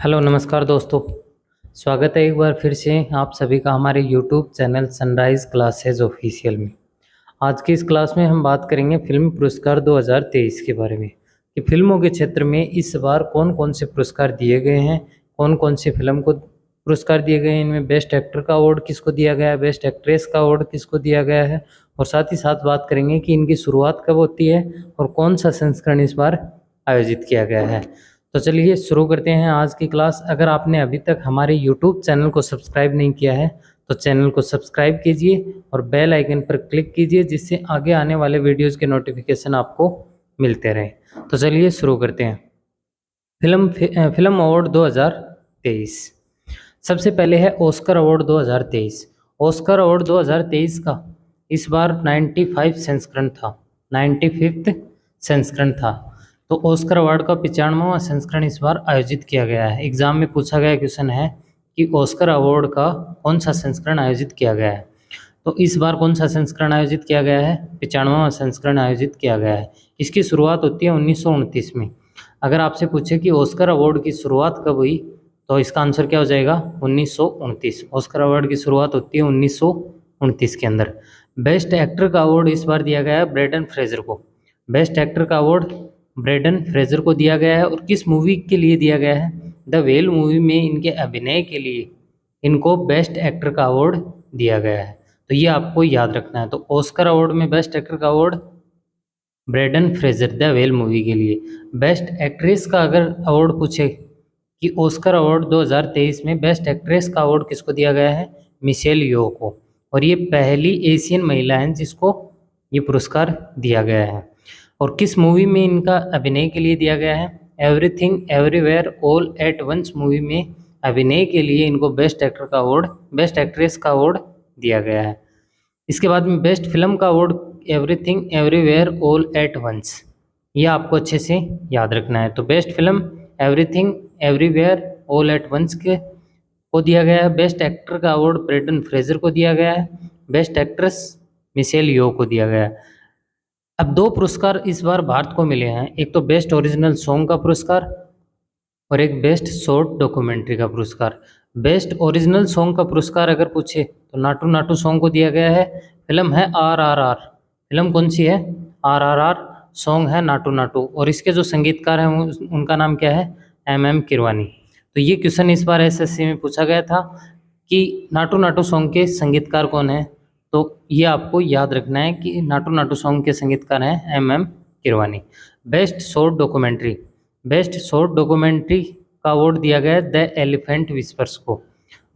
Hello नमस्कार दोस्तों। स्वागत है एक बार फिर से आप सभी का हमारे YouTube channel sunrise classes official में। आज की इस क्लास में हम बात करेंगे फिल्म पुरस्कार 2023 के बारे में कि फिल्मों के क्षेत्र में इस बार कौन कौन से पुरस्कार दिए गए हैं, कौन कौन सी फिल्म को पुरस्कार दिए गए हैं, इनमें बेस्ट एक्टर का अवार्ड किसको दिया गया है, बेस्ट एक्ट्रेस का अवार्ड किसको दिया गया है, और साथ ही साथ बात करेंगे कि इनकी शुरुआत कब होती है और कौन सा संस्करण इस बार आयोजित किया गया है। तो चलिए शुरू करते हैं आज की क्लास। अगर आपने अभी तक हमारे यूट्यूब चैनल को सब्सक्राइब नहीं किया है तो चैनल को सब्सक्राइब कीजिए और बेल आइकन पर क्लिक कीजिए, जिससे आगे आने वाले वीडियोज़ के नोटिफिकेशन आपको मिलते रहें। तो चलिए शुरू करते हैं। Film award 2023। सबसे पहले है ऑस्कर अवार्ड 2023। ऑस्कर अवार्ड 2023 का इस बार 95 संस्करण था, 95th संस्करण था। तो ऑस्कर अवार्ड का 95वां संस्करण इस बार आयोजित किया गया है। एग्जाम में पूछा गया क्वेश्चन है कि ऑस्कर अवार्ड का कौन सा संस्करण आयोजित किया गया है। तो इस बार कौन सा संस्करण आयोजित किया गया है? 95वां संस्करण आयोजित किया गया है। इसकी शुरुआत होती है 1929 में। अगर आपसे पूछे कि ऑस्कर अवार्ड की शुरुआत कब हुई तो इसका आंसर क्या हो जाएगा? 1929। ऑस्कर अवार्ड की शुरुआत होती है 1929 के अंदर। बेस्ट एक्टर का अवार्ड इस बार दिया गया है ब्रेंडन फ्रेजर को। बेस्ट एक्टर का अवार्ड ब्रेंडन फ्रेजर को दिया गया है। और किस मूवी के लिए दिया गया है? द वेल मूवी में इनके अभिनय के लिए इनको बेस्ट एक्टर का अवार्ड दिया गया है। तो ये आपको याद रखना है। तो ऑस्कर अवार्ड में बेस्ट एक्टर का award Brendan Fraser the well movie के लिए। बेस्ट एक्ट्रेस का अगर अवार्ड पूछे कि ऑस्कर अवार्ड 2023 में बेस्ट एक्ट्रेस का अवार्ड किसको दिया गया है? मिशेल यो को। और ये पहली एशियन महिला हैं जिसको ये पुरस्कार दिया गया है। और किस मूवी में इनका अभिनय के लिए दिया गया है? Everything everywhere all at once movie में अभिनय के लिए इनको बेस्ट एक्टर का अवार्ड, बेस्ट एक्ट्रेस का अवार्ड दिया गया है। इसके बाद में बेस्ट फिल्म का award everything everywhere all at once, ये आपको अच्छे से याद रखना है। तो best film everything everywhere all at once के को दिया गया है। बेस्ट एक्टर का अवार्ड ब्रेंडन फ्रेजर को दिया गया है। बेस्ट एक्ट्रेस मिशेल यो को दिया गया है। अब दो पुरस्कार इस बार भारत को मिले हैं, एक तो बेस्ट ओरिजिनल सॉन्ग का पुरस्कार और एक बेस्ट शॉर्ट डॉक्यूमेंट्री का पुरस्कार। बेस्ट ओरिजिनल सॉन्ग का पुरस्कार अगर पूछे तो नाटू नाटू सॉन्ग को दिया गया है। फिल्म है RRR। फिल्म कौन सी है? RRR। सॉन्ग है नाटू नाटू। और इसके जो संगीतकार हैं उनका नाम क्या है? MM किरवानी। तो ये क्वेश्चन इस बार SSC में पूछा गया था कि नाटू नाटू सॉन्ग के संगीतकार कौन है। तो ये आपको याद रखना है कि नाटू नाटू सॉन्ग के संगीतकार हैं MM Keeravani. Best short documentary. Best short documentary का अवार्ड दिया गया है द एलिफेंट विस्पर्स को।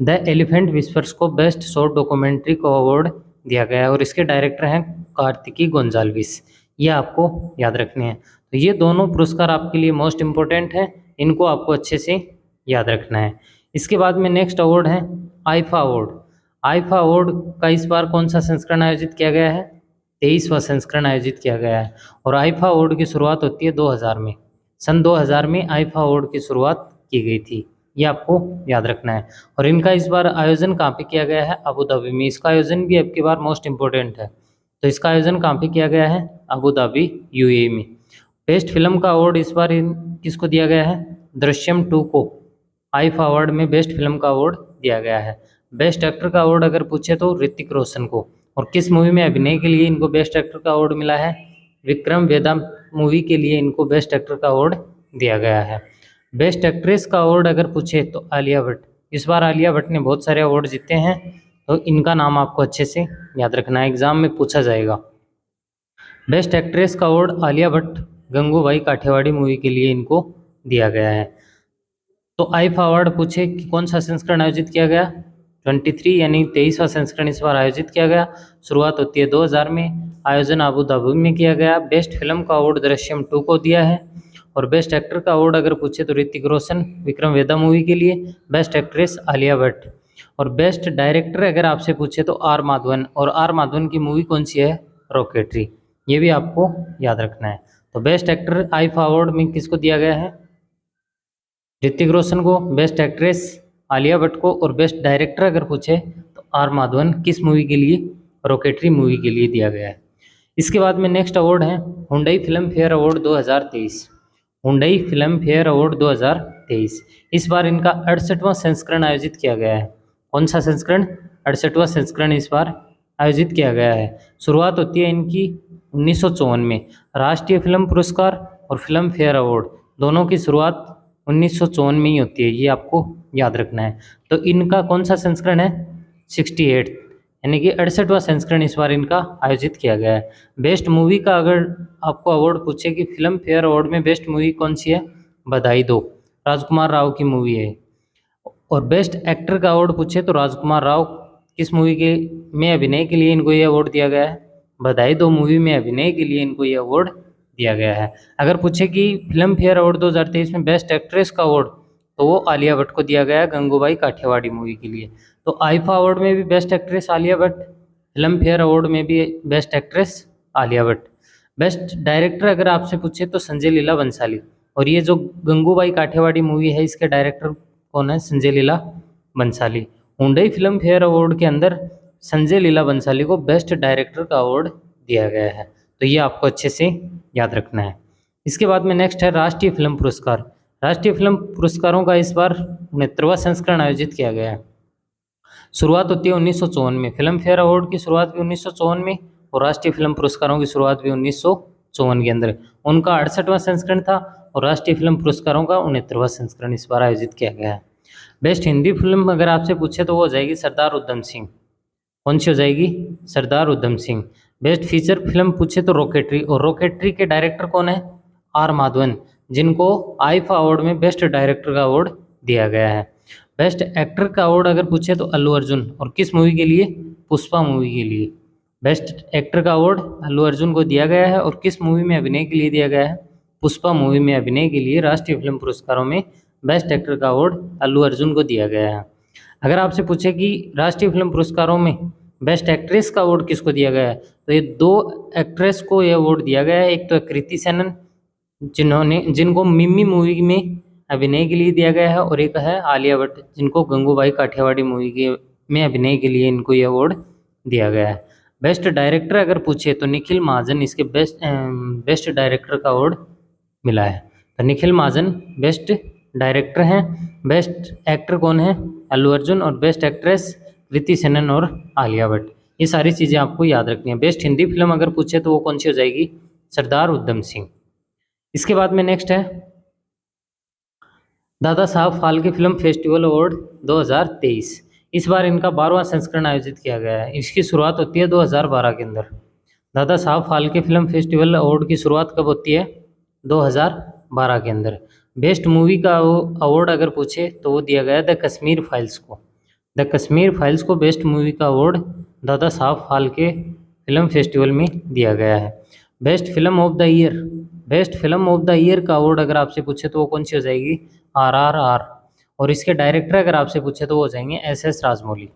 द एलिफेंट विस्पर्स को बेस्ट शॉर्ट डॉक्यूमेंट्री को अवार्ड दिया गया है। और इसके डायरेक्टर हैं कार्तिकी गोंजाल्विस। ये आपको याद रखने हैं। तो ये दोनों पुरस्कार आपके लिए मोस्ट इम्पोर्टेंट हैं, इनको आपको अच्छे से याद रखना है। इसके बाद में नेक्स्ट अवार्ड है आईफा अवार्ड। आईफा अवार्ड का इस बार कौन सा संस्करण आयोजित किया गया है? 23वां संस्करण आयोजित किया गया है। और आईफा अवार्ड की शुरुआत होती है 2000 में। सन 2000 में आईफा अवार्ड की शुरुआत की गई थी, ये आपको याद रखना है। और इनका इस बार आयोजन कहाँ पे किया गया है? अबू धाबी में। इसका आयोजन भी अब की बार मोस्ट इम्पोर्टेंट है। तो इसका आयोजन कहाँ पे किया गया है? अबू धाबी UAE में। बेस्ट फिल्म का अवार्ड इस बार किसको दिया गया है? दृश्यम 2 को आईफा अवार्ड में बेस्ट फिल्म का अवार्ड दिया गया है। बेस्ट एक्टर का अवार्ड अगर पूछे तो ऋतिक रोशन को। और किस मूवी में अभिनय के लिए इनको बेस्ट एक्टर का अवार्ड मिला है? विक्रम वेदा मूवी के लिए इनको बेस्ट एक्टर का अवार्ड दिया गया है। बेस्ट एक्ट्रेस का अवार्ड अगर पूछे तो आलिया भट्ट। इस बार आलिया भट्ट ने बहुत सारे अवार्ड जीते हैं, तो इनका नाम आपको अच्छे से याद रखना है, एग्जाम में पूछा जाएगा। बेस्ट एक्ट्रेस का अवार्ड आलिया भट्ट गंगूबाई काठियावाड़ी मूवी के लिए इनको दिया गया है। तो आईफा अवार्ड पूछे कि कौन सा संस्करण आयोजित किया गया? 23 यानी 23वां संस्करण इस बार आयोजित किया गया। शुरुआत होती है 2000 में, आयोजन अबू धाबी में किया गया। बेस्ट फिल्म का अवार्ड दृश्यम 2 को दिया है। और बेस्ट एक्टर का अवार्ड अगर पूछे तो ऋतिक रोशन विक्रम वेदा मूवी के लिए। Best actress Alia Bhatt. और बेस्ट डायरेक्टर अगर आपसे पूछे तो R माधवन। और R माधवन की मूवी कौन सी है? रॉकेटरी। ये भी आपको याद रखना है। तो बेस्ट एक्टर आईफा अवार्ड में किसको दिया गया है? ऋतिक रोशन को। बेस्ट एक्ट्रेस आलिया भट्ट को। और बेस्ट डायरेक्टर अगर पूछे तो R माधवन। किस मूवी के लिए? रॉकेटरी मूवी के लिए दिया गया है। इसके बाद में नेक्स्ट अवार्ड है Hyundai Filmfare award 2023। Hyundai Filmfare award 2023। इस बार इनका 68वां संस्करण आयोजित किया गया है। कौन सा संस्करण? 68वां संस्करण इस बार आयोजित किया गया है। शुरुआत होती है इनकी 1954 में। राष्ट्रीय फिल्म पुरस्कार और फिल्म फेयर अवार्ड दोनों की शुरुआत 1954 में ही होती है, ये आपको याद रखना है। तो इनका कौन सा संस्करण है? 68, यानी कि 68वां संस्करण इस बार इनका आयोजित किया गया है। बेस्ट मूवी का अगर आपको अवार्ड पूछे कि फिल्म फेयर अवार्ड में बेस्ट मूवी कौन सी है, बधाई दो, राजकुमार राव की मूवी है। और बेस्ट एक्टर का अवार्ड पूछे तो राजकुमार राव किस मूवी के में अभिनय के लिए इनको ये अवार्ड दिया गया है? बधाई दो मूवी में अभिनय के लिए इनको ये अवार्ड दिया गया है। अगर पूछे कि फिल्म फेयर अवार्ड 2023 में बेस्ट एक्ट्रेस का अवार्ड, तो वो आलिया भट्ट को दिया गया है गंगूबाई काठियावाड़ी मूवी के लिए। तो आईफा अवार्ड में भी best actress Alia Bhatt, film fair award में भी best actress Alia Bhatt. Best director अगर आपसे पूछे तो संजय लीला बंसाली। और ये जो गंगूबाई काठियावाड़ी मूवी है इसके डायरेक्टर कौन है? Sanjay Leela Bhansali. Hyundai Filmfare award के अंदर संजय लीला बंसाली को बेस्ट डायरेक्टर का अवार्ड दिया गया है। तो ये आपको अच्छे से याद रखना है। इसके बाद में नेक्स्ट है राष्ट्रीय फिल्म पुरस्कार। राष्ट्रीय फिल्म पुरस्कारों का इस बार 69वां संस्करण आयोजित किया गया है। शुरुआत होती है 1954 में। फिल्म फेयर अवार्ड की शुरुआत भी 1954 में और राष्ट्रीय फिल्म पुरस्कारों की शुरुआत भी 1954 के अंदर। उनका 68वां संस्करण था और राष्ट्रीय फिल्म पुरस्कारों का 69वां संस्करण इस बार आयोजित किया गया है। बेस्ट हिंदी फिल्म अगर आपसे पूछे तो वो हो जाएगी सरदार उधम सिंह। कौन सी हो जाएगी? Sardar Udham Singh. Best feature film पूछे तो रॉकेटरी, और रॉकेटरी के डायरेक्टर कौन है? आर माधवन, जिनको आईफा अवार्ड में बेस्ट डायरेक्टर का अवार्ड दिया गया है। बेस्ट एक्टर का अवार्ड अगर पूछे तो अल्लू अर्जुन, और किस मूवी के लिए? पुष्पा मूवी के लिए। बेस्ट एक्टर का अवार्ड अल्लू अर्जुन को दिया गया है और किस मूवी में अभिनय के लिए दिया गया है? पुष्पा मूवी में अभिनय के लिए राष्ट्रीय फिल्म पुरस्कारों में बेस्ट एक्टर का अवार्ड अल्लू अर्जुन को दिया गया है। अगर आपसे पूछे कि राष्ट्रीय फिल्म पुरस्कारों में बेस्ट एक्ट्रेस का अवार्ड किसको दिया गया है, तो ये दो एक्ट्रेस को ये अवार्ड दिया गया है। एक तो कृति सेनन, जिनको मिम्मी मूवी में अभिनय के लिए दिया गया है, और एक है आलिया भट्ट, जिनको गंगूबाई काठियावाड़ी मूवी के में अभिनय के लिए इनको ये अवार्ड दिया गया है। बेस्ट डायरेक्टर अगर पूछे तो निखिल महाजन इसके बेस्ट डायरेक्टर का अवार्ड मिला है। तो निखिल महाजन बेस्ट डायरेक्टर हैं। बेस्ट एक्टर कौन है? अल्लू अर्जुन। और बेस्ट एक्ट्रेस कृति सेनन और आलिया भट्ट। ये सारी चीज़ें आपको याद रखनी है। बेस्ट हिंदी फिल्म अगर पूछे तो वो कौन सी हो जाएगी? सरदार उधम सिंह। इसके बाद में नेक्स्ट है Dada Saheb Phalke film festival award 2023। इस बार इनका 12वां संस्करण आयोजित किया गया है। इसकी शुरुआत होती है 2012 के अंदर। Dada Saheb Phalke film festival award की शुरुआत कब होती है? 2012 के अंदर। बेस्ट मूवी का अवार्ड अगर पूछे तो वो दिया गया द कश्मीर फाइल्स को। द कश्मीर फाइल्स को बेस्ट मूवी का award Dada Saheb Phalke film festival में दिया गया है। Best film of the year, best film of the year का अवार्ड अगर आपसे पूछे तो वो कौन सी हो जाएगी? RRR। और इसके डायरेक्टर अगर आपसे पूछे तो वो हो जाएंगे SS राजमौली।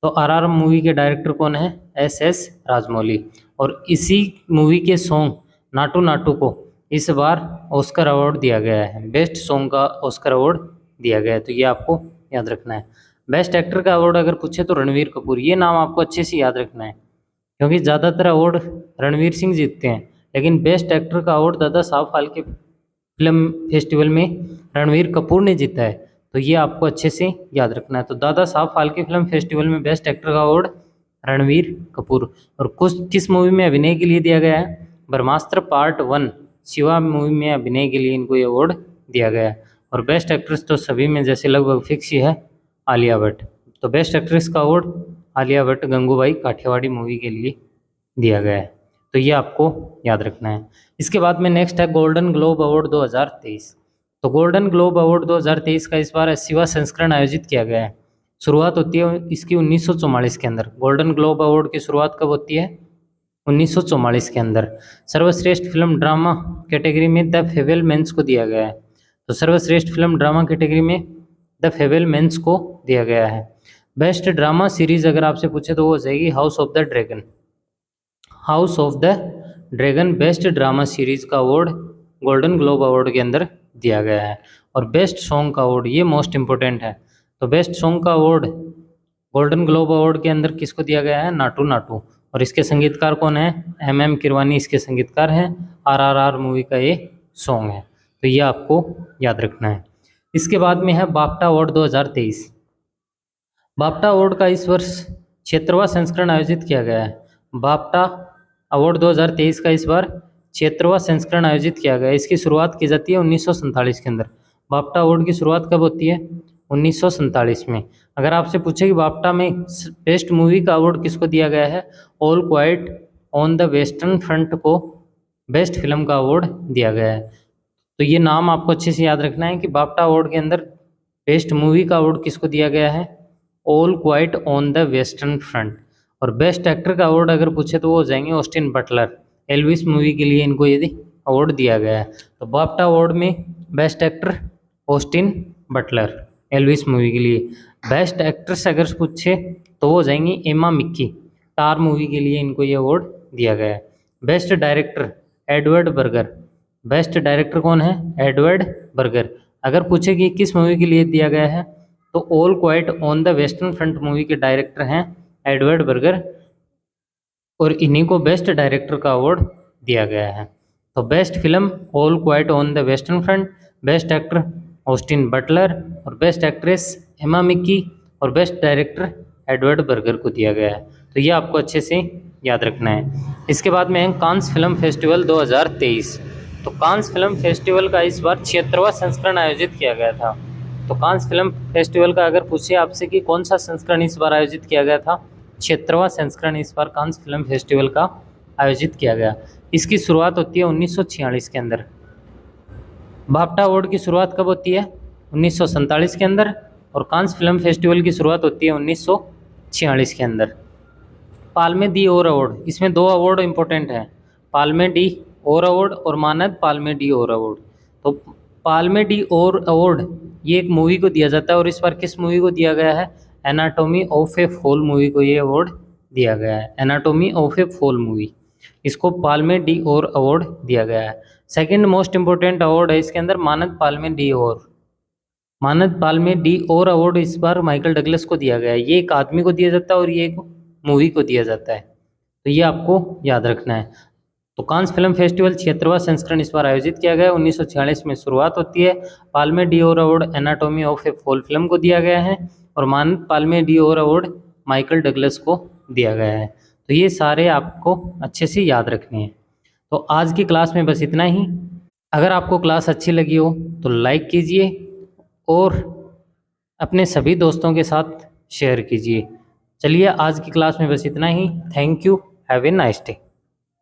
तो RRR मूवी के डायरेक्टर कौन है? SS राजमौली। और इसी मूवी के सॉन्ग नाटू नाटू को इस बार ऑस्कर अवार्ड दिया गया है। बेस्ट सॉन्ग का ऑस्कर अवार्ड दिया गया है, तो ये आपको याद रखना है। बेस्ट एक्टर का अवार्ड अगर पूछे तो रणवीर कपूर। ये नाम आपको अच्छे से याद रखना है क्योंकि ज़्यादातर अवार्ड रणवीर सिंह जीतते हैं, लेकिन बेस्ट एक्टर का award Dada Saheb Phalke film festival में रणवीर कपूर ने जीता है। तो ये आपको अच्छे से याद रखना है। तो दादा साहब फाल्के फिल्म फेस्टिवल में बेस्ट एक्टर का अवार्ड रणवीर कपूर। और किस मूवी में अभिनय के लिए दिया गया है? ब्रह्मास्त्र पार्ट 1 शिवा मूवी में अभिनय के लिए इनको ये अवार्ड दिया गया है। और बेस्ट एक्ट्रेस तो सभी में जैसे लगभग फिक्स ही है, आलिया भट्ट। तो बेस्ट एक्ट्रेस का अवार्ड आलिया भट्ट गंगूबाई काठियावाड़ी मूवी के लिए दिया गया है। तो ये आपको याद रखना है। इसके बाद में नेक्स्ट है गोल्डन ग्लोब अवार्ड 2023। तो गोल्डन ग्लोब अवार्ड 2023 का इस बार 80वां संस्करण आयोजित किया गया है। शुरुआत होती है इसकी 1944 के अंदर। गोल्डन ग्लोब अवार्ड की शुरुआत कब होती है? 1944 के अंदर। सर्वश्रेष्ठ फिल्म ड्रामा कैटेगरी में द फेबलमैन्स को दिया गया है। तो सर्वश्रेष्ठ फिल्म ड्रामा कैटेगरी में द फेबलमैन्स को दिया गया है। बेस्ट ड्रामा सीरीज अगर आपसे पूछे तो वो हो जाएगी house of the dragon. House of the dragon best drama series का अवार्ड गोल्डन ग्लोब अवार्ड के अंदर दिया गया है। और बेस्ट सॉन्ग का अवार्ड, ये मोस्ट इंपॉर्टेंट है। तो बेस्ट सॉन्ग का अवार्ड गोल्डन ग्लोब अवार्ड के अंदर किसको दिया गया है? नाटू नाटू। और इसके संगीतकार कौन है? MM किरवानी इसके संगीतकार हैं। RRR मूवी का ये सॉन्ग है। तो ये आपको याद रखना है। इसके बाद में है बाफ्टा अवार्ड 2023। बाफ्टा अवार्ड का इस वर्ष 76वां संस्करण आयोजित किया गया है। बाफ्टा अवार्ड 2023 का इस बार 76वां संस्करण आयोजित किया गया है। इसकी शुरुआत की जाती है 1947 के अंदर। बाफ्टा अवार्ड की शुरुआत कब होती है? 1947 में। अगर आपसे पूछे कि बाफ्टा में बेस्ट मूवी का अवार्ड किसको दिया गया है, all quite on the western front को बेस्ट फिल्म का अवार्ड दिया गया है। तो ये नाम आपको अच्छे से याद रखना है कि बाफ्टा अवार्ड के अंदर बेस्ट मूवी का अवार्ड किसको दिया गया है? All quite on the western front. और बेस्ट एक्टर का अवार्ड अगर पूछे तो वो हो जाएंगे ऑस्टिन बटलर। एल्विस मूवी के लिए इनको यदि अवार्ड दिया गया है। तो बाफ्टा अवार्ड में best actor Austin Butler Elvis movie के लिए। बेस्ट एक्ट्रेस अगर पूछे तो वो हो जाएंगी एमा मिक्की, टार मूवी के लिए इनको ये अवार्ड दिया गया है। Best director Edward burger. Best director कौन है? Edward burger. अगर पूछे कि किस मूवी के लिए दिया गया है तो all quite on the western front movie के डायरेक्टर हैं एडवर्ड बर्गर, और इन्हीं को बेस्ट डायरेक्टर का अवार्ड दिया गया है। तो best film all quite on the western front, best actor Austin Butler और बेस्ट एक्ट्रेस एमा मिक्की और बेस्ट डायरेक्टर एडवर्ड बर्गर को दिया गया है। तो ये आपको अच्छे से याद रखना है। इसके बाद में है कांस फिल्म फेस्टिवल 2023। तो कांस फिल्म फेस्टिवल का इस बार 76वां संस्करण आयोजित किया गया था। तो कांस फिल्म फेस्टिवल का अगर पूछे आपसे कि कौन सा संस्करण इस बार आयोजित किया गया था, 76वां संस्करण इस बार कांस फिल्म फेस्टिवल का आयोजित किया गया। इसकी शुरुआत होती है 1946 के अंदर। बाफ्टा अवार्ड की शुरुआत कब होती है? 1947 के अंदर। और कांस फिल्म फेस्टिवल की शुरुआत होती है 1946 के अंदर। पाल्मे डी ओर अवार्ड, इसमें दो अवार्ड इंपॉर्टेंट हैं, पाल्मे डी ओर अवार्ड और मानद पाल्मे डी ओर अवार्ड। तो पाल्मे डी ओर अवार्ड ये एक मूवी को दिया जाता है और इस बार किस मूवी को दिया गया है? Anatomy of a fall movie को ये अवार्ड दिया गया है। Anatomy of a fall movie, इसको पाल्मे डी ओर अवार्ड दिया गया है। सेकंड मोस्ट इंपॉर्टेंट अवार्ड है इसके अंदर मानद पाल्मे डी ओर। मानद पाल्मे डी ओर अवार्ड इस बार माइकल डगलस को दिया गया है। ये एक आदमी को दिया जाता है और ये एक मूवी को दिया जाता है। तो ये आपको याद रखना है। तो कांस फिल्म फेस्टिवल 76वां संस्करण इस बार आयोजित किया गया है। 1946 में शुरुआत होती है। Palme d'Or award Anatomy of a Fall film को दिया गया है और मानद Palme d'Or award Michael Douglas को दिया गया है। तो ये सारे आपको अच्छे से याद रखने हैं। तो आज की क्लास में बस इतना ही। अगर आपको क्लास अच्छी लगी हो तो लाइक कीजिए और अपने सभी दोस्तों के साथ शेयर कीजिए। चलिए आज की क्लास में बस इतना ही। Thank you, have a nice day.